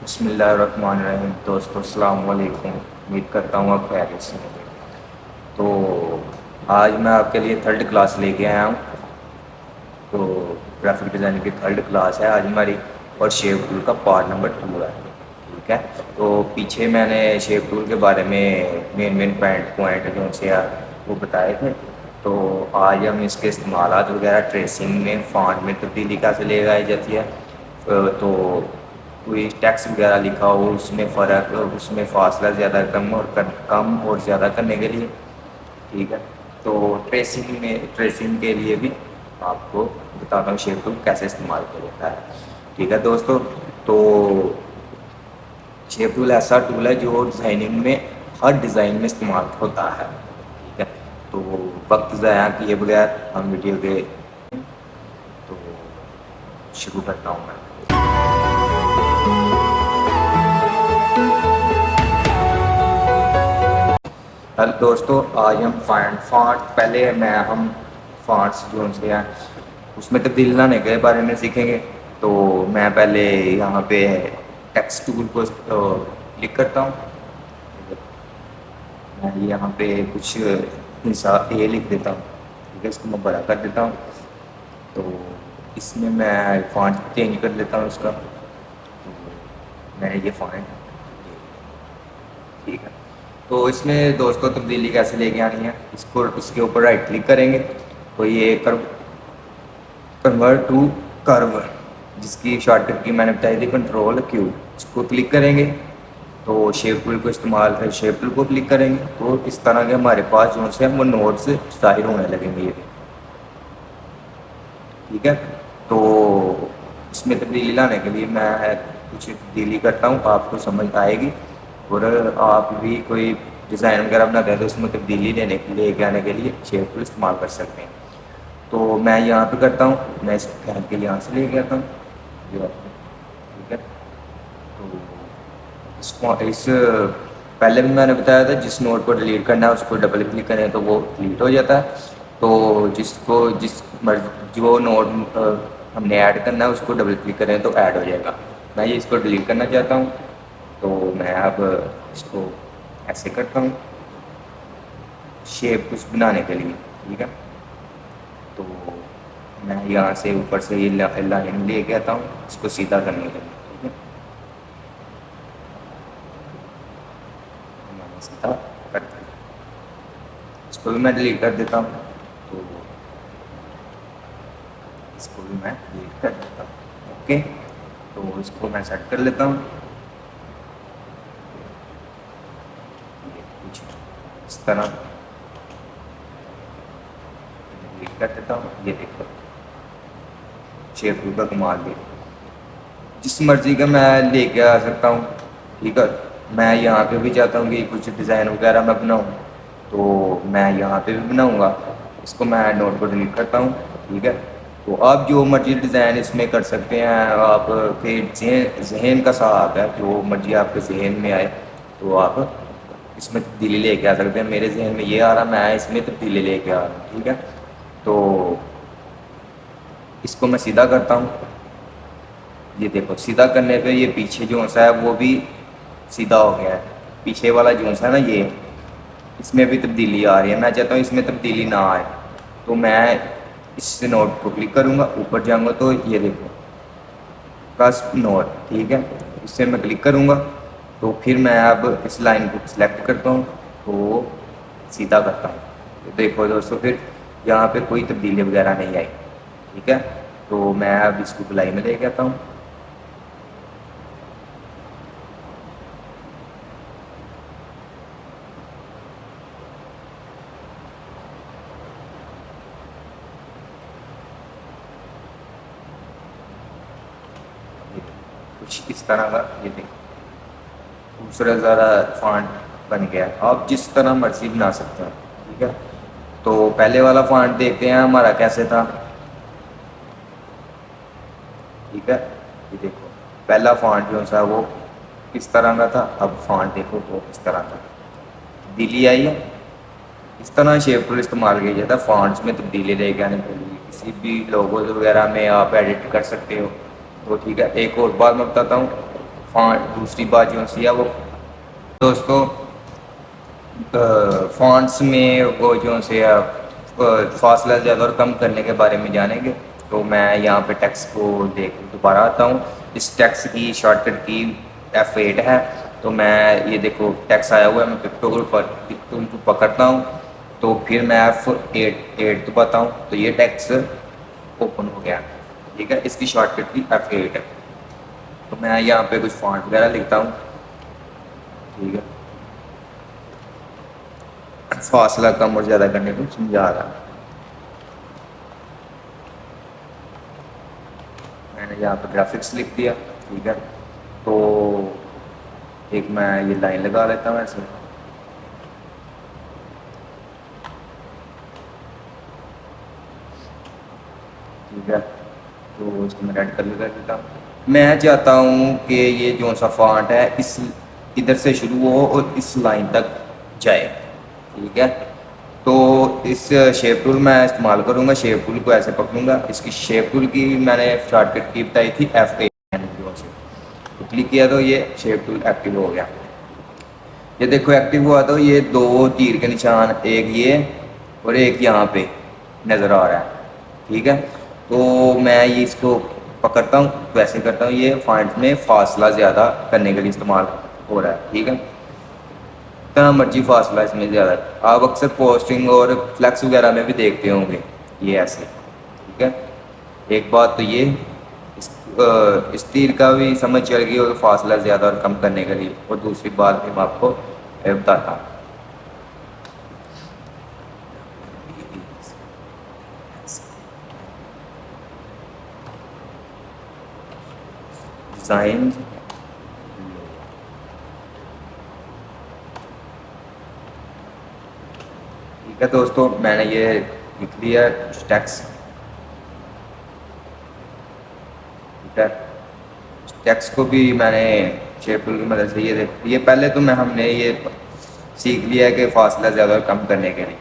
بسم اللہ الرحمن الرحیم دوستو، السلام علیکم۔ امید کرتا ہوں آپ خیریت سے ہوں گے۔ تو آج میں آپ کے لیے تھرڈ کلاس لے کے آیا ہوں۔ تو گرافک ڈیزائننگ کی تھرڈ کلاس ہے آج ہماری، اور شیپ ٹول کا پارٹ نمبر 2 ہے، ٹھیک ہے۔ تو پیچھے میں نے شیپ ٹول کے بارے میں مین پوائنٹ جو سے وہ بتائے تھے۔ تو آج ہم اس کے استعمالات وغیرہ، ٹریسنگ میں، فونٹ میں تبدیلی کیسے لے جائی جاتی ہے، تو کوئی ٹیکسٹ وغیرہ لکھا ہو اس میں فرق، اس میں فاصلہ زیادہ کم اور زیادہ کرنے کے لیے، ٹھیک ہے۔ تو ٹریسنگ کے لیے بھی آپ کو بتاتا ہوں شیپ ٹول کیسے استعمال کیا جاتا ہے، ٹھیک ہے دوستو۔ تو شیپ ٹول ایسا ٹول ہے جو ڈیزائننگ میں ہر ڈیزائن میں استعمال ہوتا ہے، ٹھیک ہے۔ تو وقت ضائع کیے بغیر ہم ویڈیو کے تو شروع کرتا ہوں میں۔ ہیلو دوستو، آج ہم فونٹ پہلے ہم فونٹس جو سے ہیں اس میں تبدیلی لانے کے بارے میں سیکھیں گے۔ تو میں پہلے یہاں پہ ٹیکسٹ ٹول کو کلک کرتا ہوں۔ میں یہاں پہ کچھ حساب یہ لکھ دیتا ہوں، ٹھیک ہے، اس کو میں بڑا کر دیتا ہوں۔ تو اس میں فونٹ چینج کر لیتا ہوں اس کا۔ تو میں نے یہ فونٹ، ٹھیک ہے۔ تو اس میں دوستوں تبدیلی کیسے لے کے آنی ہے، اس کے اوپر رائٹ کلک کریں گے تو یہ کنورٹ ٹو کرو، جس کی شارٹ کٹ کی میں نے بتائی تھی کنٹرول کیو، اس کو کلک کریں گے۔ تو شیپ ٹول کو استعمال کر شیپ ٹول کو کلک کریں گے تو اس طرح کے ہمارے پاس جو سے وہ نوٹس ظاہر ہونے لگیں گے، یہ ٹھیک ہے۔ تو اس میں تبدیلی لانے کے لیے میں کچھ تبدیلی کرتا ہوں، آپ کو سمجھ آئے گی، اور آپ بھی کوئی ڈیزائن وغیرہ بناتے ہیں تو اس میں تبدیلی لے کے آنے کے لیے شیپ ٹول استعمال کر سکتے ہیں۔ تو میں یہاں پہ کرتا ہوں، میں اس پھیل کے یہاں سے لے کے آتا ہوں، ٹھیک ہے۔ تو اس پہلے بھی میں نے بتایا تھا جس نوٹ کو ڈیلیٹ کرنا ہے اس کو ڈبل کلک کریں تو وہ ڈیلیٹ ہو جاتا ہے۔ تو جو نوٹ ہم نے ایڈ کرنا ہے اس کو ڈبل کلک کریں تو ایڈ ہو جائے گا۔ میں یہ اس کو ڈیلیٹ کرنا چاہتا ہوں، تو میں اب اس کو ایسے کرتا ہوں شیپ کچھ بنانے کے لیے، ٹھیک ہے۔ تو میں یہاں سے اوپر سے یہ لائن لے کے آتا ہوں اس کو سیدھا کرنے کے لیے، ٹھیک ہے۔ میں نے سیدھا کر دیا، اس کو بھی میں ڈیلیٹ کر دیتا ہوں۔ تو اس کو بھی میں ڈیلیٹ کر دیتا ہوں، اوکے۔ تو اس کو میں سیٹ کر لیتا ہوں، یہ کچھ اس طرح ڈیلیٹ کر دیتا ہوں۔ یہ دیکھو شیپ ٹول کا کمال دیکھو، جس مرضی کا میں لے کے آ سکتا ہوں، ٹھیک ہے۔ میں یہاں پہ بھی چاہتا ہوں کہ کچھ ڈیزائن وغیرہ میں بناؤں تو میں یہاں پہ بھی بناؤں گا، اس کو میں نوٹ کو ڈیلیٹ کرتا ہوں، ٹھیک ہے۔ تو آپ جو مرضی ڈیزائن اس میں کر سکتے ہیں، آپ کے ذہن کا ساتھ ہے، جو مرضی آپ کے ذہن میں آئے تو آپ اس میں تبدیلی لے کے آ سکتے ہیں۔ میرے ذہن میں یہ آ رہا، میں اس میں تبدیلی لے کے آ رہا ہوں، ٹھیک ہے۔ تو اس کو میں سیدھا کرتا ہوں، یہ دیکھو سیدھا کرنے پہ یہ پیچھے جو ہے وہ بھی سیدھا ہو گیا ہے، پیچھے والا جو ہے نا یہ اس میں بھی تبدیلی آ رہی ہے۔ میں چاہتا ہوں اس میں تبدیلی نہ آئے، تو میں اس سے نوٹ کو کلک کروں گا، اوپر جاؤں گا تو یہ دیکھو کسپ نوٹ، ٹھیک ہے، اس سے میں کلک کروں گا تو پھر میں اب اس لائن کو سلیکٹ کرتا ہوں تو سیدھا کرتا ہوں، تو دیکھو دوستو پھر یہاں پہ کوئی تبدیلی وغیرہ نہیں آئی، ٹھیک ہے۔ تو میں اب اس کو گلائی میں لے کے آتا ہوں، کچھ اس طرح کا، یہ دیکھو خوبصورت زیادہ فونٹ بن گیا، آپ جس طرح مرضی بنا سکتے ہیں، ٹھیک ہے۔ تو پہلے والا فونٹ دیکھتے ہیں ہمارا کیسے تھا، ٹھیک ہے۔ یہ دیکھو پہلا فونٹ جو سا وہ کس طرح کا تھا، اب فونٹ دیکھو وہ کس طرح کا تبدیلی آئی ہے۔ اس طرح شیپ ٹول استعمال کیا جاتا ہے فونٹس میں تبدیلی لے کے آنے کے لیے، کسی بھی لوگوز وغیرہ میں آپ ایڈٹ کر سکتے ہو، تو ٹھیک ہے۔ ایک اور بات میں بتاتا ہوں، دوسری بات جو سی ہے وہ دوستوں فونٹس میں وہ جو سے فاصلہ زیادہ اور کم کرنے کے بارے میں جانیں گے. تو میں یہاں پہ ٹیکس کو دیکھ دوبارہ آتا ہوں. اس ٹیکس کی شارٹ کٹ کی F8 ہے. تو میں یہ دیکھو ٹیکس آیا ہوا ہے, میں پکٹو کو پکڑتا ہوں تو پھر میں F8 دباتا ہوں تو یہ ٹیکس اوپن ہو گیا. ٹھیک ہے, اس کی شارٹ کٹ کی F8 ہے. تو میں یہاں پہ کچھ فونٹ وغیرہ لکھتا ہوں. ٹھیک ہے, فاصلہ کم اور زیادہ کرنے کو سمجھا رہا. میں نے یہاں پہ گرافکس لکھ دیا. ٹھیک ہے, تو ایک میں یہ لائن لگا لیتا ہوں ایسے. ٹھیک ہے, تو اس کو میں ریڈ کلر کر دیتا ہوں. میں چاہتا ہوں کہ یہ جو سا فونٹ ہے اس ادھر سے شروع ہو اور اس لائن تک جائے. ٹھیک ہے, تو اس شیپ ٹول میں استعمال کروں گا. شیپ ٹول کو ایسے پکڑوں گا. اس کی شیپ ٹول کی میں نے شارٹ کٹ کی بتائی تھی F8 سے. تو کلک کیا تو یہ شیپ ٹول ایکٹیو ہو گیا. یہ دیکھو ایکٹیو ہوا تو یہ دو تیر کے نشان, ایک یہ اور ایک یہاں پہ نظر آ رہا ہے. ٹھیک ہے, تو میں یہ اس کو پکڑتا ہوں تو ایسے کرتا ہوں. یہ فونٹ میں فاصلہ زیادہ کرنے کے لیے استعمال ہو رہا ہے. ٹھیک ہے, اتنا مرضی فاصلہ اس میں زیادہ. آپ اکثر پوسٹنگ اور فلیکس وغیرہ میں بھی دیکھتے ہوں گے یہ ایسے. ٹھیک ہے, ایک بات تو یہ اس تیر کا بھی سمجھ چل گئی اور فاصلہ زیادہ اور کم کرنے کے لیے. اور دوسری بات بھی میں آپ کو بتاتا ہوں. ڈیزائن ٹھیک ہے دوستوں, میں نے یہ لکھ لیا ٹیکس. ٹھیک ہے, ٹیکس کو بھی میں نے شیپ ٹول کی مدد سے یہ پہلے تو ہم نے یہ سیکھ لیا ہے کہ فاصلہ زیادہ اور کم کرنے کے لیے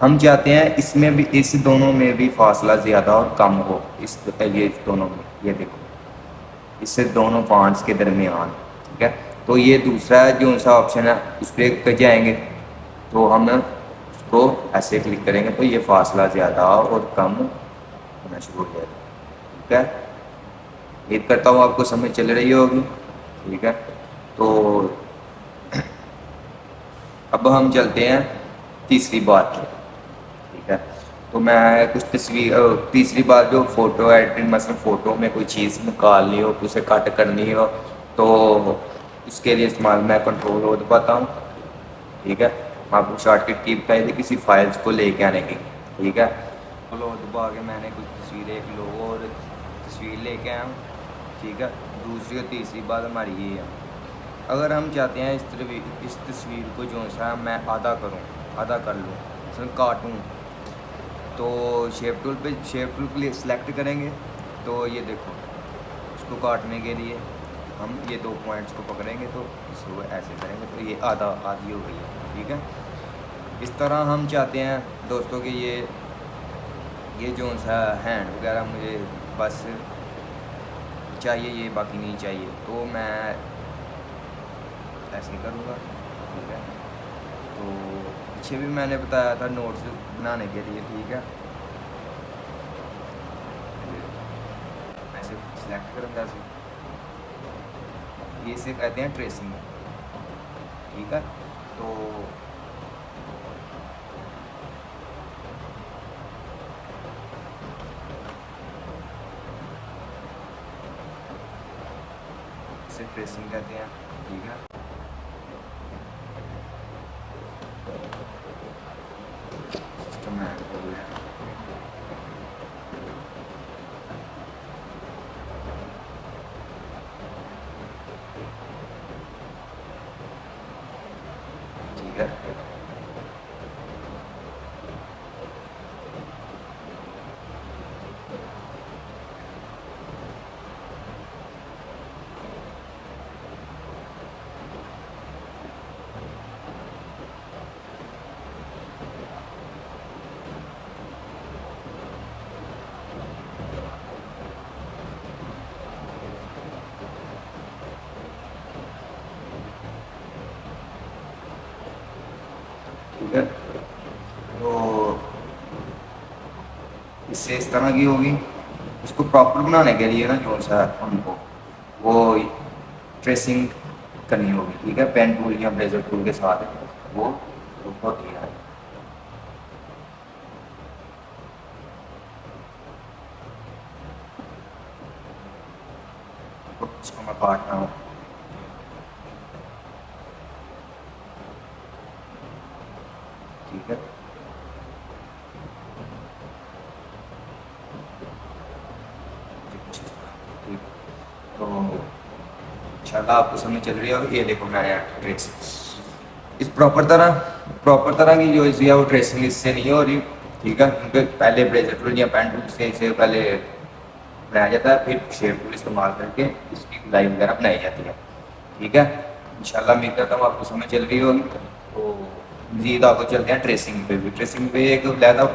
ہم چاہتے ہیں اس میں بھی, اس دونوں میں بھی فاصلہ زیادہ اور کم ہو. یہ دونوں میں یہ دیکھو اس سے دونوں فونٹس کے درمیان. ٹھیک ہے, تو یہ دوسرا جو سا آپشن ہے اس پہ جائیں گے تو ہم اس کو ایسے کلک کریں گے تو یہ فاصلہ زیادہ اور کم ہونا شروع ہو جائے گا. ٹھیک ہے, امید کرتا ہوں آپ کو سمجھ چل رہی ہوگی. ٹھیک ہے, تو اب ہم چلتے ہیں تیسری بات کی. ٹھیک ہے, تو میں کچھ تیسری بات جو فوٹو ایڈیٹنگ, مثلا فوٹو میں کوئی چیز نکالنی ہو, اسے کٹ کرنی ہو تو اس کے لیے استعمال میں کنٹرول ہو پاتا ہوں. ٹھیک ہے, آپ کو شارٹ کٹ کی بتائی تھی کسی فائلس کو لے کے آنے کی. ٹھیک ہے, لو دبا کے میں نے کچھ تصویریں, ایک لوگو اور تصویر لے کے آیا ہوں. ٹھیک ہے, دوسری اور تیسری بات ہماری یہ ہے, اگر ہم چاہتے ہیں اس تصویر کو جو سا میں آدھا کر لوں, مثلا کاٹوں, تو شیپ ٹول کے لیے سلیکٹ کریں گے. تو یہ دیکھو اس کو کاٹنے کے لیے ہم یہ دو پوائنٹس کو پکڑیں گے تو اس کو ایسے کریں گے تو یہ آدھی ہو گئی ہے. ٹھیک ہے, اس طرح ہم چاہتے ہیں دوستوں کہ یہ جو سا ہینڈ وغیرہ مجھے بس چاہیے, یہ باقی نہیں چاہیے, تو میں ایسے کروں گا. ٹھیک ہے, تو پیچھے بھی میں نے بتایا تھا نوٹس بنانے کے لیے. ٹھیک ہے, ایسے سلیکٹ کروں گا, یہ اسے کہتے ہیں ٹریسنگ. ٹھیک ہے, تو اسے ٹریسنگ کہتے ہیں. ٹھیک ہے, سسٹم ہے ٹھیک ہے, ٹھیک ہے، تو اس سے اس طرح کی ہوگی. اس کو پراپر بنانے کے لیے نا جو سا ہم کو وہ ٹریسنگ کرنی ہوگی. ٹھیک ہے، پین ٹول یا بلیزر ٹول کے ساتھ وہ ہوتی ہے. اس کو میں کاٹ رہا ہوں. ٹھیک ہے، تو انشاءاللہ آپ کو سمجھ چل رہی ہے. اور یہ دیکھو میں نے ٹریس اس پراپر طرح کی جو ہے وہ ٹریسنگ اس سے نہیں ہو رہی. ٹھیک ہے، کیونکہ پہلے بلیزر ٹول یا پین ٹول سے اسے پہلے بنایا جاتا ہے، پھر شیپ ٹول استعمال کر کے اس کی گلائی وغیرہ بنائی جاتی ہے. ٹھیک ہے، انشاءاللہ امید کرتا ہوں آپ کو سمجھ چل رہی ہوگی. تو مزید آپ کو چلتے ہیں ٹریسنگ پہ بھی. ٹریسنگ پہ ایک علیحدہ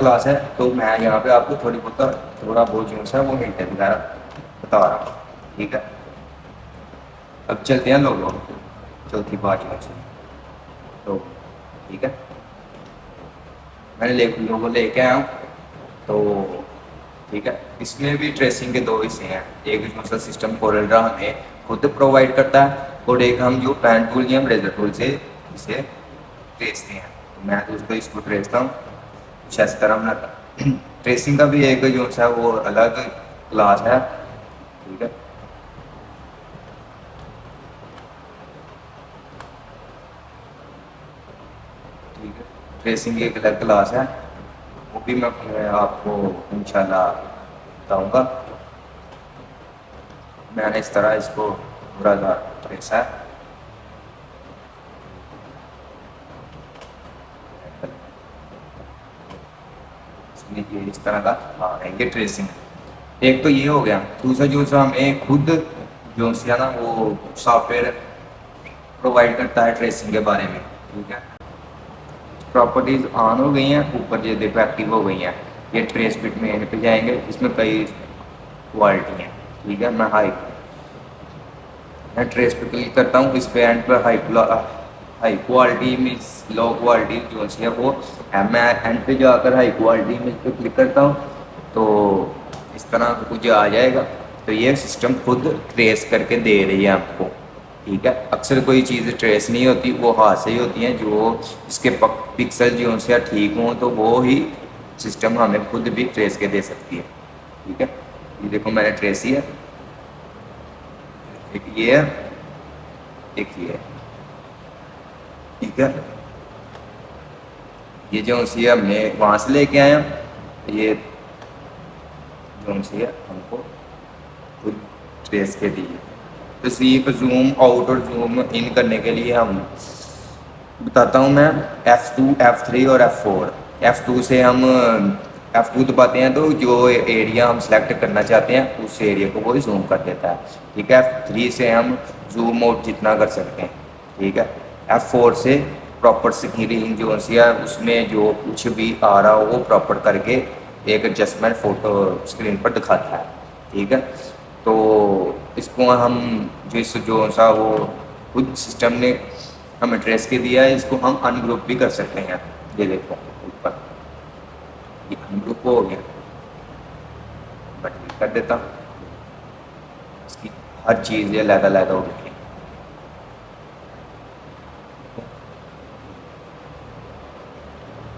کلاس ہے، تو میں یہاں پہ آپ کو تھوڑا بہت جو ہے وہ ہنٹ وغیرہ بتا رہا ہوں. ٹھیک ہے، اب چلتے ہیں لوگوں چوتھی پارٹیوں سے. تو ٹھیک ہے، میں نے لوگوں لے کے آیا ہوں. تو ٹھیک ہے، اس میں بھی ٹریسنگ کے دو حصے ہیں. ایک جو سسٹم کورلڈرا ہمیں خود پرووائڈ کرتا ہے، اور ایک ہم جو پین ٹول یا بلیزر ٹول سے اسے ٹریستے ہیں. تو میں دوستوں اس کو ٹریستا ہوں کچھ اس طرح بناتا. ٹریسنگ کا بھی ایک جو ہے وہ الگ کلاس ہے. ٹھیک ہے، ٹھیک ہے، ٹریسنگ ایک الگ کلاس ہے، وہ بھی میں آپ کو انشاءاللہ بتاؤں گا. میں نے اس طرح اس کو پورا ٹریسا ہے. اس طرح کا یہ ٹریسنگ. ایک تو یہ ہو گیا. دوسرا جو سا ہمیں خود جو ہے نا وہ سافٹ ویئر پرووائڈ کرتا ہے ٹریسنگ کے بارے میں. ٹھیک ہے، پراپرٹیز آن ہو گئی ہیں، اوپر جو دیکھو ایکٹیو ہو گئی ہیں. یہ ٹریس بٹ میں پہ جائیں گے. اس میں کئی کوالٹی ہیں. ٹھیک ہے، میں ٹریس پہ کلک کرتا ہوں. اس پہ اینڈ پہ high quality means low quality جو ہے وہ میں اینڈ پہ جا کر ہائی کوالٹی میں پہ کلک کرتا ہوں. تو اس طرح کچھ آ جائے گا. تو یہ سسٹم خود ٹریس کر کے دے رہی ہے آپ کو. ٹھیک ہے، اکثر کوئی چیز ٹریس نہیں ہوتی، وہ ہاتھ سے ہی ہوتی ہیں. جو اس کے پکسل جو سے ٹھیک ہوں تو وہ ہی سسٹم ہمیں خود بھی ٹریس کے دے سکتی ہے. ٹھیک ہے، یہ دیکھو میں نے ٹریس ہی ہے. ایک یہ ہے، ایک یہ ہے. ٹھیک ہے، یہ جو سی ہم نے وہاں سے لے کے آئے ہیں. یہ جو سی ہے ہم کو خود ٹریس کے دیے. تو سویپ زوم آؤٹ اور زوم ان کرنے کے لیے ہم بتاتا ہوں میں. F2 F3 اور F4. F2 سے ہم F2 دباتے ہیں تو جو ایریا ہم سلیکٹ کرنا چاہتے ہیں اس ایریا کو وہ زوم کر دیتا ہے. ٹھیک ہے، F3 سے ہم زوم آؤٹ جتنا کر سکتے ہیں. ٹھیک ہے، F4 سے پراپر سکرین جو ہے اس میں جو کچھ بھی آ رہا ہو وہ پراپر کر کے ایک ایڈجسٹمنٹ فوٹو اسکرین پر دکھاتا ہے. ٹھیک ہے، تو اس کو ہم جو سا وہ خود سسٹم نے ہمیں ٹریس کے دیا ہے، اس کو ہم ان گروپ بھی کر سکتے ہیں. یہ دیکھو اوپر یہ ان گروپ ہو گیا. کر دیتا ہوں. اس کی ہر چیز یہ علیحدہ ہو گئی.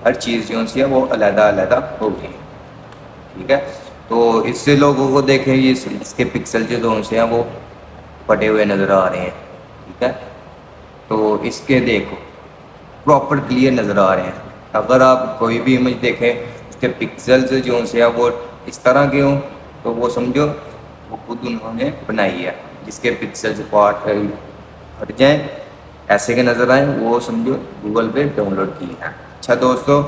ہر چیز جو ہے وہ علیحدہ ہو گئی. ٹھیک ہے، تو اس سے لوگوں کو دیکھیں یہ اس کے پکسل جو سے ہیں وہ پھٹے ہوئے نظر آ رہے ہیں. ٹھیک ہے، تو اس کے دیکھو پراپر کلیئر نظر آ رہے ہیں. اگر آپ کوئی بھی امیج دیکھیں اس کے پکسلز جو سے ہیں وہ اس طرح کے ہوں تو وہ سمجھو وہ خود انہوں نے بنائی ہے. جس کے پکسلز پارٹ ہٹ جائیں ایسے کے نظر آئیں وہ سمجھو گوگل پہ ڈاؤن لوڈ کی ہے. اچھا دوستو،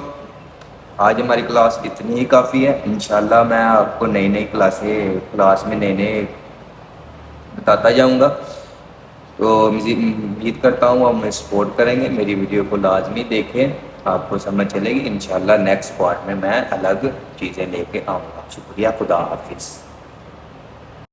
آج ہماری کلاس اتنی ہی کافی ہے. انشاءاللہ میں آپ کو نئی کلاس میں نئے بتاتا جاؤں گا. تو امید کرتا ہوں آپ مجھے سپورٹ کریں گے. میری ویڈیو کو لازمی دیکھیں، آپ کو سمجھ چلے گی. انشاءاللہ نیکسٹ پارٹ میں الگ چیزیں لے کے آؤں گا. شکریہ، خدا حافظ.